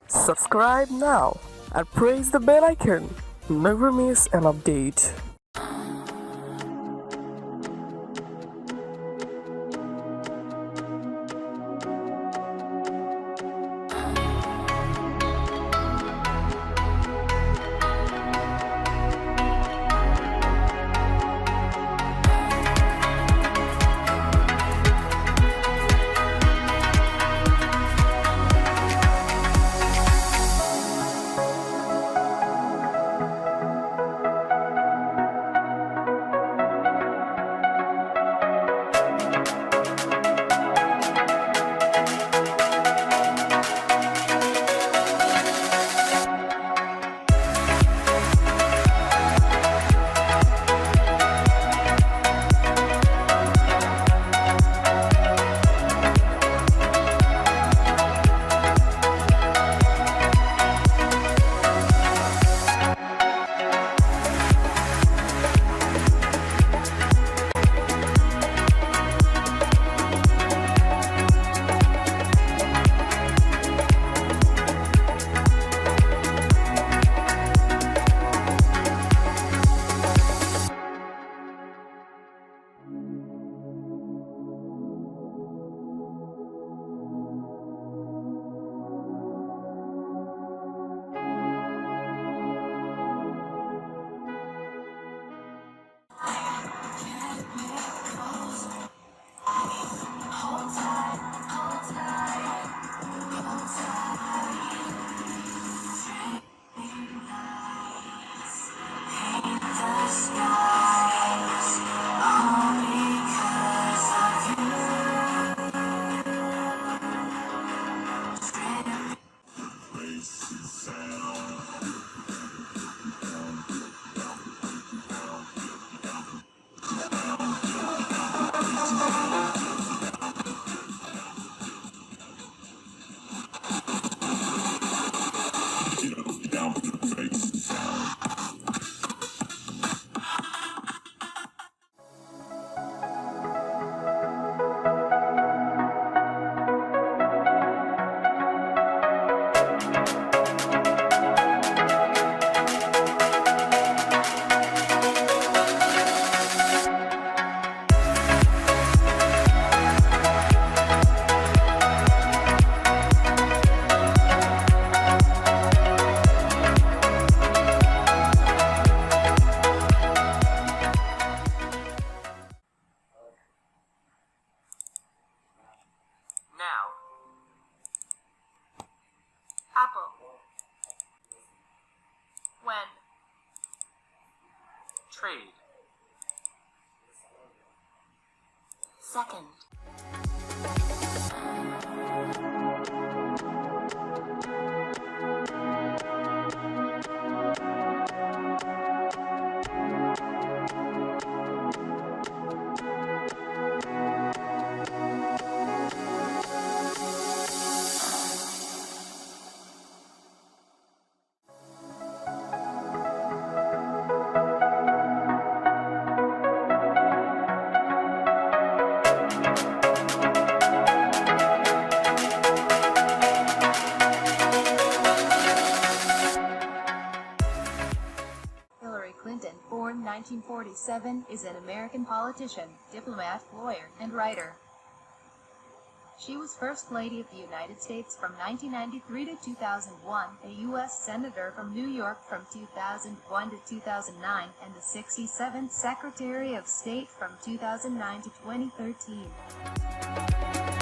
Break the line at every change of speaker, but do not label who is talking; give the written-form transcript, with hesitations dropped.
Subscribe now and press the bell icon. Never miss an update.
Now. Apple. When.
Trade.
Second.
Clinton, born 1947, is an American politician, diplomat, lawyer, and writer. She was First Lady of the United States from 1993 to 2001, a U.S. Senator from New York from 2001 to 2009, and the 67th Secretary of State from 2009 to 2013.